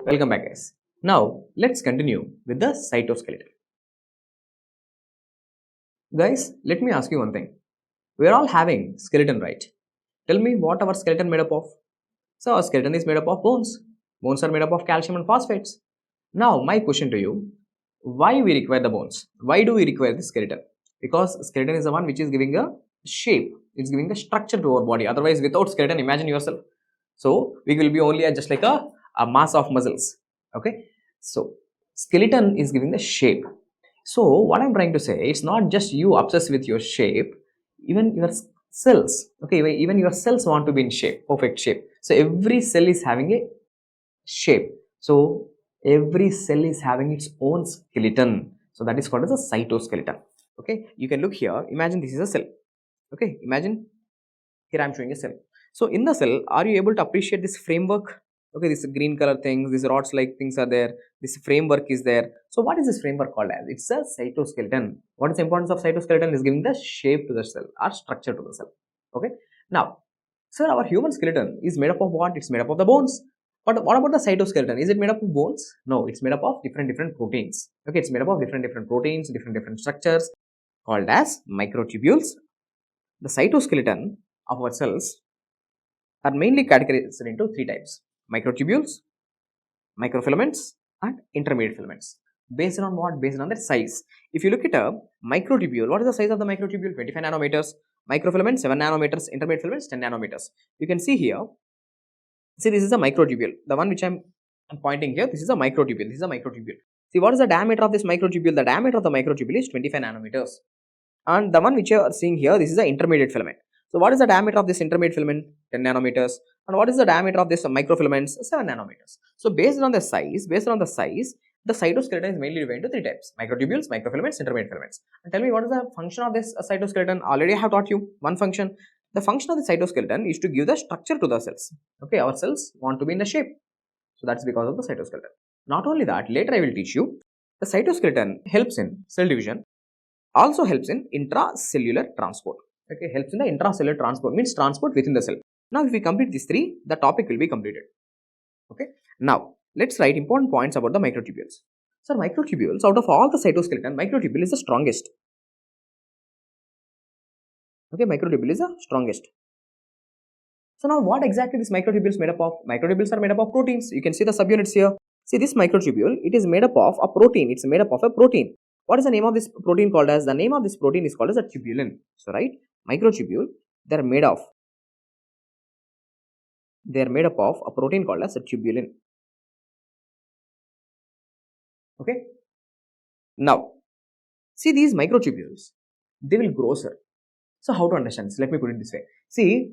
Welcome back, guys. Now, let's continue with the cytoskeleton. Guys, let me ask you one thing. We are all having skeleton, right? Tell me what our skeleton made up of. So, our skeleton is made up of bones. Bones are made up of calcium and phosphates. Now, my question to you, why we require the bones? Why do we require the skeleton? Because skeleton is the one which is giving a shape. It's giving the structure to our body. Otherwise, without skeleton, imagine yourself. So, we will be only just like a mass of muscles. Okay. So, skeleton is giving the shape. So, what I'm trying to say, it's not just you obsessed with your shape, even your cells. Okay, even your cells want to be in shape, perfect shape. So, every cell is having a shape. So, every cell is having its own skeleton. So, that is called as a cytoskeleton. Okay, you can look here. Imagine this is a cell. Okay, imagine here I am showing a cell. So, in the cell, are you able to appreciate this framework? Okay, this green color things, these rods like things are there. This framework is there. So, what is this framework called as? It's a cytoskeleton. What is the importance of cytoskeleton? Is giving the shape to the cell or structure to the cell. Okay. Now, sir, our human skeleton is made up of what? It's made up of the bones. But what about the cytoskeleton? Is it made up of bones? No, it's made up of different proteins. Okay, it's made up of different proteins, different structures called as microtubules. The cytoskeleton of our cells are mainly categorized into three types: microtubules, microfilaments, and intermediate filaments. Based on what? Based on their size. If you look at a microtubule, what is the size of the microtubule? 25 nanometers. Microfilament 7 nanometers. Intermediate filaments 10 nanometers. You can see here. See, this is a microtubule. The one which I'm pointing here, this is a microtubule. This is a microtubule. See, what is the diameter of this microtubule? The diameter of the microtubule is 25 nanometers. And the one which you are seeing here, this is the intermediate filament. So, what is the diameter of this intermediate filament? 10 nanometers. And what is the diameter of this microfilaments? 7 nanometers. So, based on the size, the cytoskeleton is mainly divided into three types: microtubules, microfilaments, intermediate filaments. And tell me, what is the function of this cytoskeleton? Already I have taught you one function. The function of the cytoskeleton is to give the structure to the cells. Okay, our cells want to be in the shape. So, that's because of the cytoskeleton. Not only that, later I will teach you the cytoskeleton helps in cell division, also helps in intracellular transport. Okay, helps in the intracellular transport, means transport within the cell. Now, if we complete these three, the topic will be completed. Okay, now let's write important points about the microtubules. So, microtubules, out of all the cytoskeleton, microtubule is the strongest. Okay, microtubule is the strongest. So, now what exactly this microtubule is made up of? Microtubules are made up of proteins. You can see the subunits here. See, this microtubule, it is made up of a protein. It's made up of a protein. What is the name of this protein called as? The name of this protein is called as a tubulin. So, right, microtubule, they are made up of a protein called as a tubulin. Okay. Now, see these microtubules, they will grow, sir. So, how to understand this? Let me put it this way. See,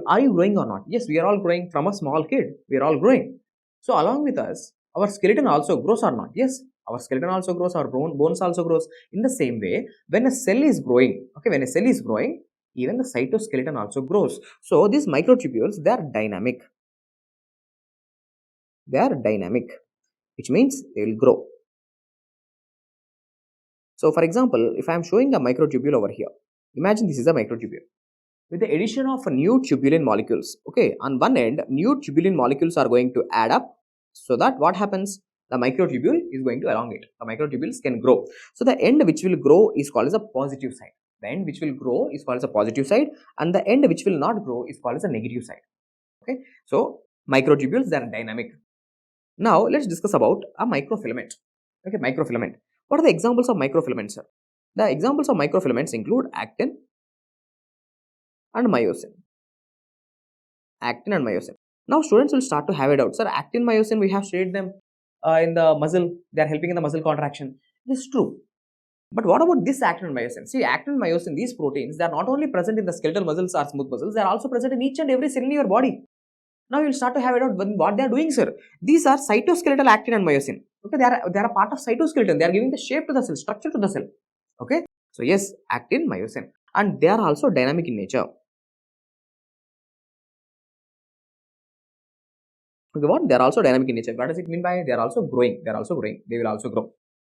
are you growing or not? Yes, we are all growing. From a small kid, we are all growing. So, along with us, our skeleton also grows or not? Yes, our skeleton also grows, our bones also grows. In the same way, when a cell is growing, okay, when a cell is growing, even the cytoskeleton also grows. So, these microtubules, they are dynamic. They are dynamic, which means they will grow. So, for example, if I am showing a microtubule over here, imagine this is a microtubule. With the addition of new tubulin molecules, okay, on one end, new tubulin molecules are going to add up, so that what happens? The microtubule is going to elongate. The microtubules can grow. So, the end which will grow is called as a positive side. The end which will grow is called as a positive side, and the end which will not grow is called as a negative side. Okay, so microtubules, they are dynamic. Now, let's discuss about a microfilament. Okay, microfilament. What are the examples of microfilaments, sir? The examples of microfilaments include actin and myosin. Actin and myosin. Now, students will start to have it out. Sir, actin, myosin, we have studied them in the muscle. They are helping in the muscle contraction. This is true. But what about this actin and myosin? See, actin and myosin, these proteins, they are not only present in the skeletal muscles or smooth muscles, they are also present in each and every cell in your body. Now you will start to have it out what they are doing, sir. These are cytoskeletal actin and myosin. Okay, they are a part of cytoskeleton. They are giving the shape to the cell, structure to the cell. Okay, so yes, actin, myosin, and they are also dynamic in nature. Okay, what? They are also dynamic in nature. What does it mean by they are also growing? They are also growing. They will also grow.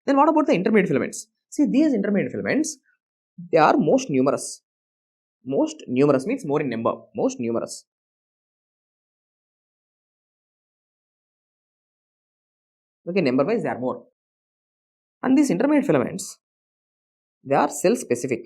Then what about the intermediate filaments? See, these intermediate filaments, they are most numerous. Most numerous means more in number. Most numerous. Okay, number wise they are more. And these intermediate filaments, they are cell specific.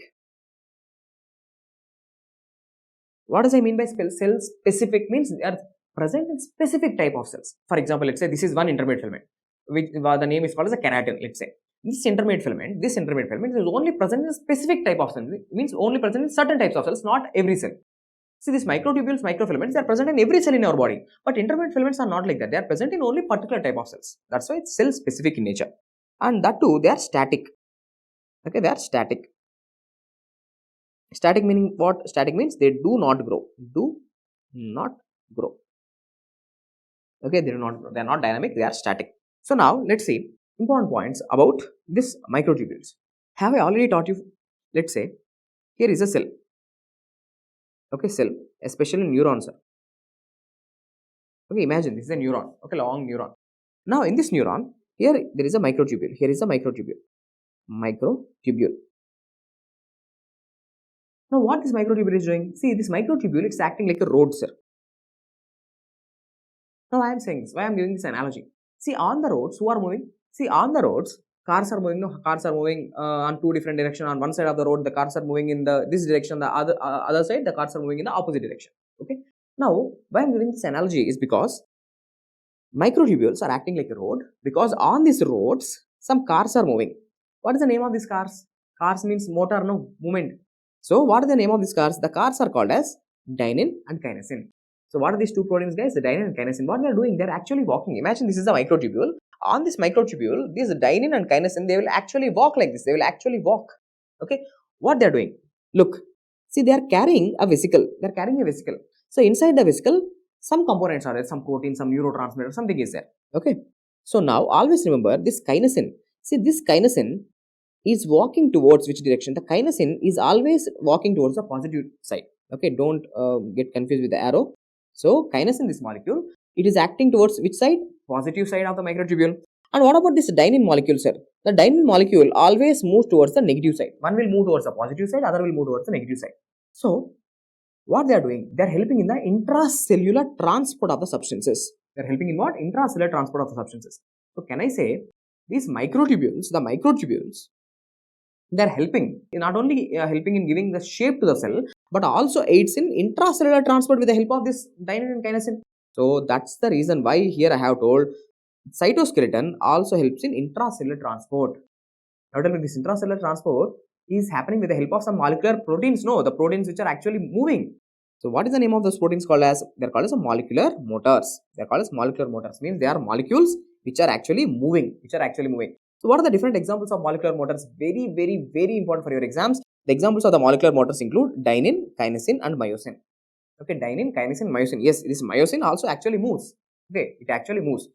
What does I mean by cell specific? Means they are present in specific type of cells. For example, let's say this is one intermediate filament, which the name is called as a keratin. Let's say this intermediate filament is only present in a specific type of cell. It means only present in certain types of cells, not every cell. See, these microtubules, microfilaments, they are present in every cell in our body. But intermediate filaments are not like that. They are present in only particular type of cells. That's why it's cell specific in nature. And that too, they are static. Okay, they are static. Static meaning what? Static means they do not grow. Do not grow. Okay, they do not grow. They are not dynamic. They are static. So now let's see important points about this microtubules. Have I already taught you? Let's say here is a cell. Okay, cell, especially neurons. Okay, imagine this is a neuron. Okay, long neuron. Now in this neuron, here there is a microtubule. Here is a microtubule. Microtubule. Now what this microtubule is doing? See, this microtubule, it's acting like a road, sir. Now I am saying this. Why I am giving this analogy? See, on the roads, who are moving? See, on the roads, cars are moving. No, cars are moving on two different directions. On one side of the road, the cars are moving in this direction. The other side, the cars are moving in the opposite direction. Okay. Now, why I am giving this analogy is because microtubules are acting like a road, because on these roads, some cars are moving. What is the name of these cars? Cars means motor, no, movement. So, what is the name of these cars? The cars are called as dynein and kinesin. So, what are these two proteins, guys? The dynein and kinesin. What they are doing? They are actually walking. Imagine this is a microtubule. On this microtubule, these dynein and kinesin, they will actually walk like this. They will actually walk. Okay. What they are doing? Look. See, they are carrying a vesicle. They are carrying a vesicle. So, inside the vesicle, some components are there, some protein, some neurotransmitter, something is there. Okay. So now always remember this kinesin. See, this kinesin is walking towards which direction? The kinesin is always walking towards the positive side. Okay, don't get confused with the arrow. So kinesin, this molecule, it is acting towards which side? Positive side of the microtubule. And what about this dynein molecule, sir? The dynein molecule always moves towards the negative side. One will move towards the positive side, other will move towards the negative side. So what they are doing? They are helping in the intracellular transport of the substances. They are helping in what? Intracellular transport of the substances. So can I say these microtubules, the microtubules, they are helping, not only helping in giving the shape to the cell, but also aids in intracellular transport with the help of this dynein and kinesin. So that's the reason why here I have told cytoskeleton also helps in intracellular transport. Not only this intracellular transport is happening with the help of some molecular proteins. No, the proteins which are actually moving. So what is the name of those proteins called as? They are called as molecular motors. They are called as molecular motors. Means they are molecules which are actually moving. So what are the different examples of molecular motors? Very, very, very important for your exams. The examples of the molecular motors include dynein, kinesin and myosin. Okay, dynein, kinesin, myosin. Yes, this myosin also actually moves. Okay, it actually moves.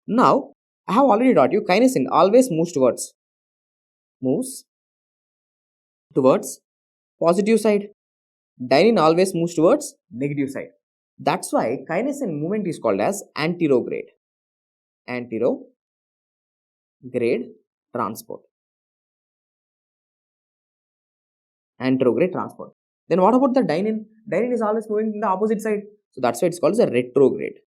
Now, I have already taught you kinesin always moves towards positive side. Dynein always moves towards negative side. That's why kinesin movement is called as anterograde transport. Anterograde transport. Then what about the dynein? Dynein is always moving in the opposite side. So that's why it's called as a retrograde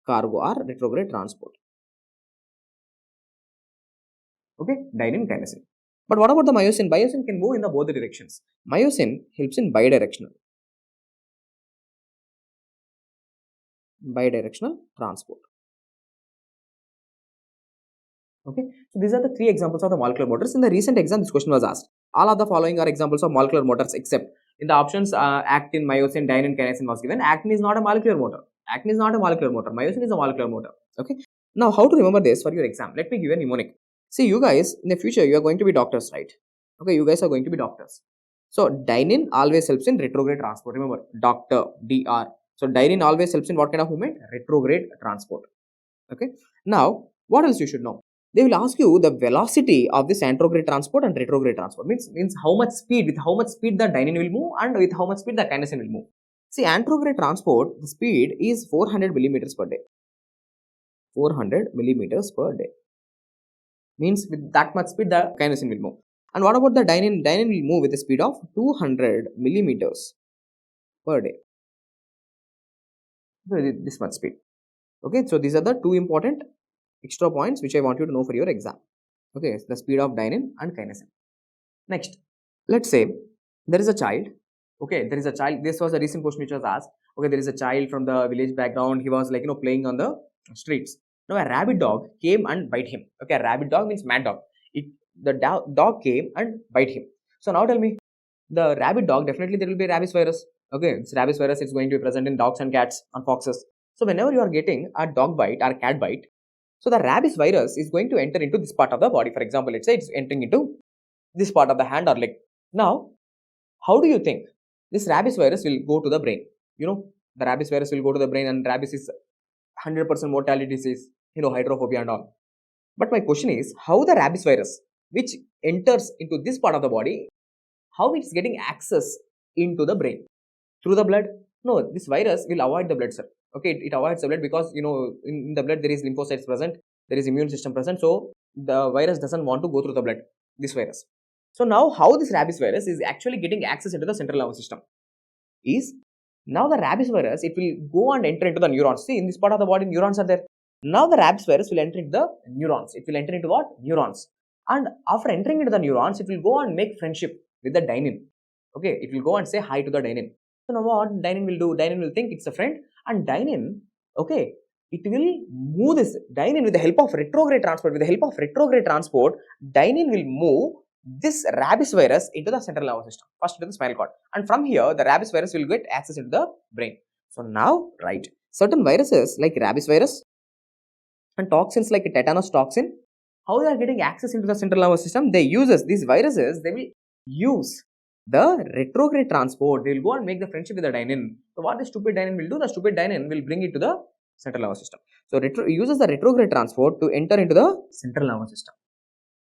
cargo or retrograde transport. Okay, dynein, kinesin. But what about the myosin? Myosin can move in the both the directions. Myosin helps in bidirectional transport. Okay, so these are the three examples of the molecular motors. In the recent exam, this question was asked. All of the following are examples of molecular motors except in the options actin, myosin, dynein, kinesin was given. Actin is not a molecular motor. Myosin is a molecular motor. Okay. Now, how to remember this for your exam? Let me give you a mnemonic. See, you guys in the future you are going to be doctors, right? Okay, you guys are going to be doctors. So dynein always helps in retrograde transport. Remember, doctor, dr. So dynein always helps in what kind of movement? Retrograde transport. Okay. Now, what else you should know? They will ask you the velocity of this anterograde transport and retrograde transport. Means how much speed, with how much speed the dynein will move and with how much speed the kinesin will move. See, anterograde transport, the speed is 400 millimeters per day. 400 millimeters per day. Means with that much speed the kinesin will move. And what about the dynein? Dynein will move with a speed of 200 millimeters per day. So this much speed. Okay, so these are the two important extra points which I want you to know for your exam. Okay, the speed of dynein and kinesin. Next, let's say there is a child. Okay, there is a child. This was a recent question which was asked. Okay, there is a child from the village background. He was like playing on the streets. Now a rabid dog came and bite him. Okay, a rabid dog means mad dog. The dog came and bite him. So now tell me, the rabid dog, definitely there will be rabies virus. Okay, it's rabies virus. It's going to be present in dogs and cats and foxes. So whenever you are getting a dog bite or cat bite, so the rabies virus is going to enter into this part of the body. For example, let's say it's entering into this part of the hand or leg. Now, how do you think this rabies virus will go to the brain? The rabies virus will go to the brain, and rabies is 100% mortality disease, hydrophobia and all. But my question is, how the rabies virus, which enters into this part of the body, how it's getting access into the brain? Through the blood? No, this virus will avoid the blood cell. Okay, it avoids the blood because, in the blood there is lymphocytes present, there is immune system present, so the virus doesn't want to go through the blood, this virus. So now how this rabies virus is actually getting access into the central nervous system is, now the rabies virus, it will go and enter into the neurons. See, in this part of the body, neurons are there. Now the rabies virus will enter into the neurons. It will enter into what? Neurons. And after entering into the neurons, it will go and make friendship with the dynein. Okay, it will go and say hi to the dynein. So now what dynein will do? Dynein will think it's a friend, and dynein, okay, it will move this dynein with the help of retrograde transport. With the help of retrograde transport, dynein will move this rabies virus into the central nervous system, first into the spinal cord, and from here the rabies virus will get access into the brain. So now, right, certain viruses like rabies virus and toxins like tetanus toxin, how they are getting access into the central nervous system? They uses these viruses, they will use the retrograde transport. They will go and make the friendship with the dynein. So what the stupid dynein will do? The stupid dynein will bring it to the central nervous system. So uses the retrograde transport to enter into the central nervous system.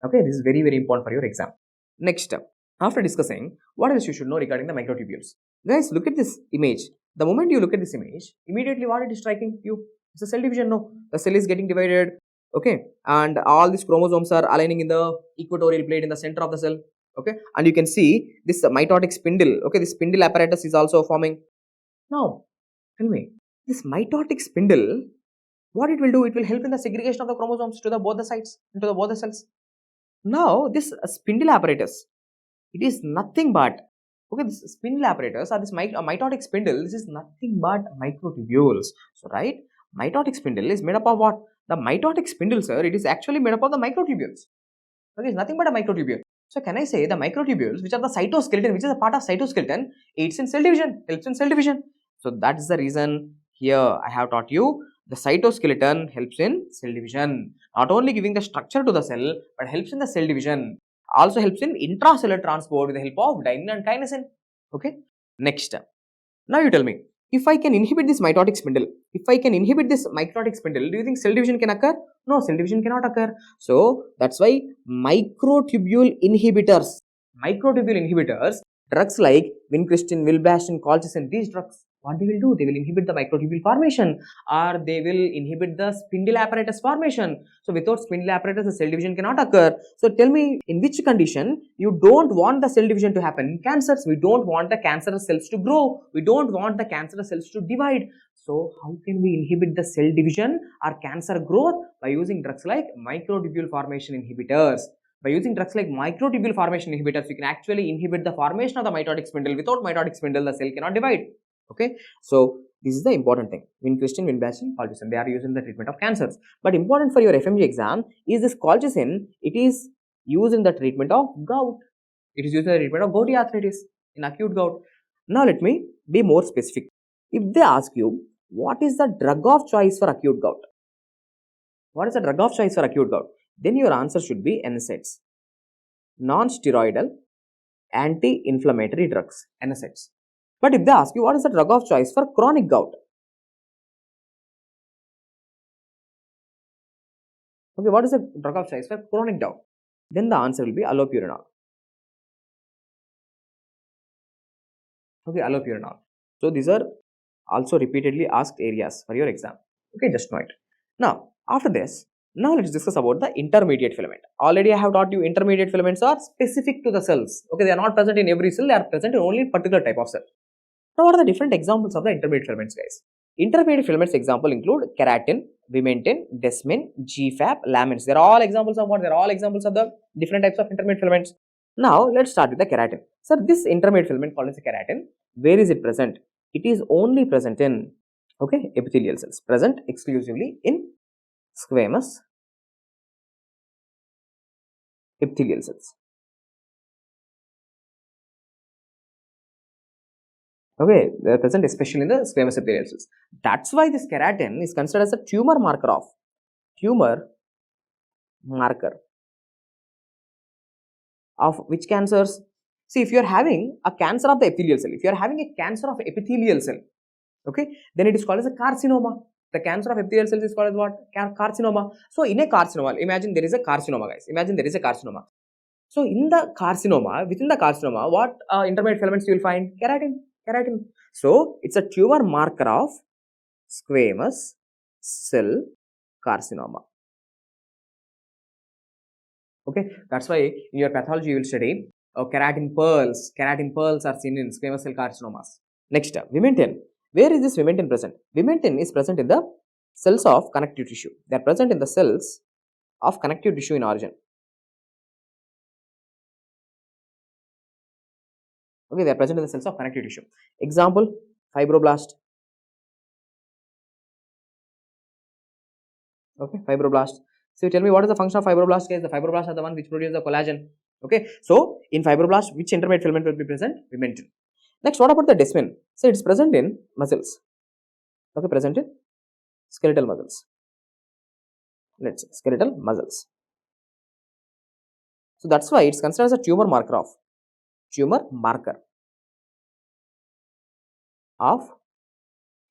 Okay, this is very, very important for your exam. Next, after discussing what else you should know regarding the microtubules. Guys, look at this image. The moment you look at this image, immediately what it is striking you? It's a cell division, no? The cell is getting divided, okay? And all these chromosomes are aligning in the equatorial plate in the center of the cell, okay? And you can see this mitotic spindle, okay? This spindle apparatus is also forming. Now, tell me, this mitotic spindle, what it will do? It will help in the segregation of the chromosomes to the both the sides, into the both the cells. Now, this spindle apparatus, it is nothing but, okay, this spindle apparatus or this mitotic spindle, this is nothing but microtubules. So, right, mitotic spindle is made up of what? The mitotic spindle, sir, it is actually made up of the microtubules. Okay, it's nothing but a microtubule. So, can I say the microtubules, which are the cytoskeleton, which is a part of cytoskeleton, aids in cell division, helps in cell division. So, that is the reason here I have taught you the cytoskeleton helps in cell division. Not only giving the structure to the cell, but helps in the cell division. Also helps in intracellular transport with the help of dynein and kinesin. Okay. Next. Now you tell me, if I can inhibit this mitotic spindle, if I can inhibit this mitotic spindle, do you think cell division can occur? No, cell division cannot occur. So that's why microtubule inhibitors, drugs like vincristine, vilbastine, colchicine, these drugs, what they will do? They will inhibit the microtubule formation, or they will inhibit the spindle apparatus formation. So without spindle apparatus, the cell division cannot occur. So tell me, in which condition you don't want the cell division to happen? In cancers, we don't want the cancerous cells to grow. We don't want the cancerous cells to divide. So how can we inhibit the cell division or cancer growth? By using drugs like microtubule formation inhibitors. By using drugs like microtubule formation inhibitors, you can actually inhibit the formation of the mitotic spindle. Without mitotic spindle, the cell cannot divide. Okay, so this is the important thing. Vincristine, vinbastine, colchicine, they are used in the treatment of cancers. But important for your FMGE exam is this colchicine. It is used in the treatment of gout. It is used in the treatment of gouty arthritis, in acute gout. Now let me be more specific. If they ask you, what is the drug of choice for acute gout? What is the drug of choice for acute gout? Then your answer should be NSAIDs, non-steroidal anti-inflammatory drugs, NSAIDs. But if they ask you, what is the drug of choice for chronic gout? Okay, what is the drug of choice for chronic gout? Then the answer will be allopurinol. Okay, allopurinol. So these are also repeatedly asked areas for your exam. Okay, just know it. Now, after this, now let's discuss about the intermediate filament. Already I have taught you intermediate filaments are specific to the cells. Okay, they are not present in every cell, they are present in only particular type of cell. Now, what are the different examples of the intermediate filaments, guys? Intermediate filaments example include keratin, vimentin, desmin, GFAP, lamins. They're all examples of what? They're all examples of the different types of intermediate filaments. Now, let's start with the keratin. Sir, this intermediate filament called as a keratin, where is it present? It is only present in, okay, epithelial cells, present exclusively in squamous epithelial cells. Okay, they are present especially in the squamous epithelial cells. That's why this keratin is considered as a tumor marker of which cancers? See, if you are having a cancer of the epithelial cell, if you are having a cancer of epithelial cell, okay, then it is called as a carcinoma. The cancer of epithelial cells is called as what? Carcinoma. So, in a carcinoma, imagine there is a carcinoma, guys. Imagine there is a carcinoma. So, in the carcinoma, within the carcinoma, what intermediate filaments you will find? Keratin. So, it's a tumor marker of squamous cell carcinoma. Okay, that's why in your pathology you will study keratin pearls. Keratin pearls are seen in squamous cell carcinomas. Next, vimentin. Where is this vimentin present? Vimentin is present in the cells of connective tissue. They are present in the cells of connective tissue in origin. Okay, they are present in the cells of connective tissue. Example, fibroblast. Okay, fibroblast. So, you tell me what is the function of fibroblast? Guys, the fibroblasts are the one which produce the collagen. Okay, so in fibroblast, which intermediate filament will be present? Vimentin. Next, what about the desmin? So, it's present in muscles. Okay, present in skeletal muscles. Let's say skeletal muscles. So, that's why it's considered as a tumor marker of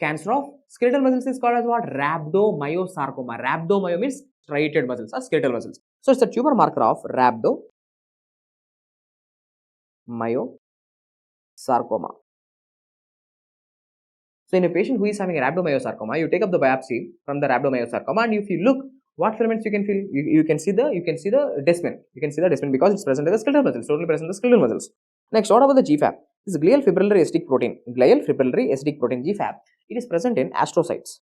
cancer of skeletal muscles is called as what? Rhabdomyosarcoma. Rhabdomyo means striated muscles or skeletal muscles. So, it's a tumor marker of rhabdomyosarcoma. So, in a patient who is having a rhabdomyosarcoma, you take up the biopsy from the rhabdomyosarcoma, and if you look, what filaments you can feel? You can see the desmin. You can see the desmin because it's present in the skeletal muscles. Totally present in the skeletal muscles. Next, what about the GFAP? This is glial fibrillary acidic protein. Glial fibrillary acidic protein GFAP. It is present in astrocytes.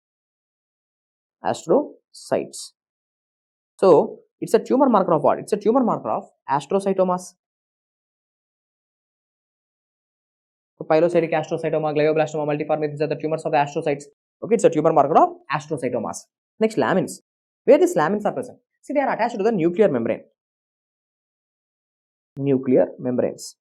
So, it's a tumor marker of what? It's a tumor marker of astrocytomas. So, pilocytic astrocytoma, glioblastoma, multiforme, these are the tumors of the astrocytes. Okay, it's a tumor marker of astrocytomas. Next, lamins. Where these lamins are present? See, they are attached to the nuclear membrane. Nuclear membranes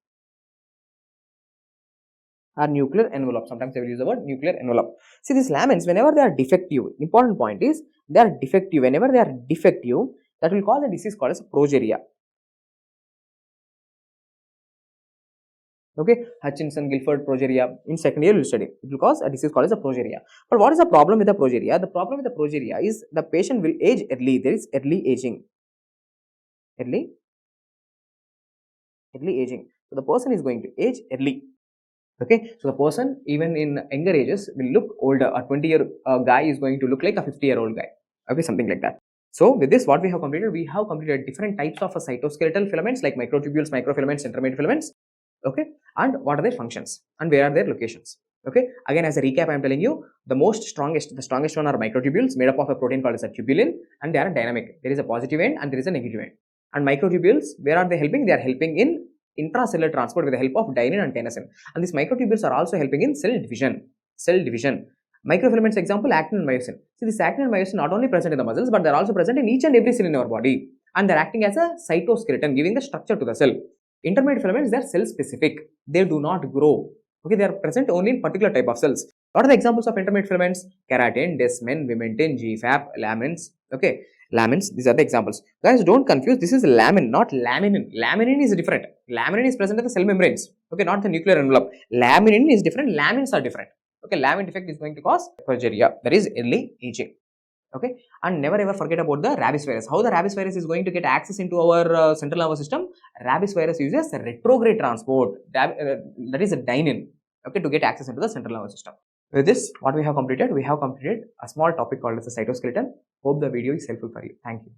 or nuclear envelope. Sometimes they will use the word nuclear envelope. See, these lamins, whenever they are defective, important point is they are defective. Whenever they are defective, that will cause a disease called as progeria. Okay, Hutchinson-Gilford progeria. In second year, we will study. It will cause a disease called as a progeria. But what is the problem with the progeria? The problem with the progeria is the patient will age early. There is early aging. Early aging. So, the person is going to age early. Okay, so the person even in younger ages will look older. A 20-year guy is going to look like a 50-year-old guy. Okay, something like that. So, with this, what we have completed? We have completed different types of cytoskeletal filaments like microtubules, microfilaments, intermediate filaments. Okay, and what are their functions and where are their locations? Okay, again, as a recap, I am telling you the strongest one are microtubules made up of a protein called as a tubulin, and they are dynamic. There is a positive end and there is a negative end. And microtubules, where are they helping? They are helping in intracellular transport with the help of dynein and tensile. And these microtubules are also helping in cell division. Microfilaments example, actin and myosin. See, this actin and myosin not only present in the muscles, but they are also present in each and every cell in our body, and they are acting as a cytoskeleton, giving the structure to the cell. Intermediate filaments, they are cell specific. They do not grow. Okay, they are present only in particular type of cells. What are the examples of intermediate filaments? Keratin, desmin, vimentin, GFAP, lamins. Okay, lamins, these are the examples. Guys, don't confuse. This is lamin, not laminin. Laminin is different. Laminin is present in the cell membranes. Okay, not the nuclear envelope. Laminin is different. Lamins are different. Okay, lamin defect is going to cause progeria. That is early aging. Okay, and never ever forget about the rabies virus. How the rabies virus is going to get access into our central nervous system? Rabies virus uses retrograde transport. That is a dynein. Okay, to get access into the central nervous system. With this, what we have completed? We have completed a small topic called as the cytoskeleton. Hope the video is helpful for you. Thank you.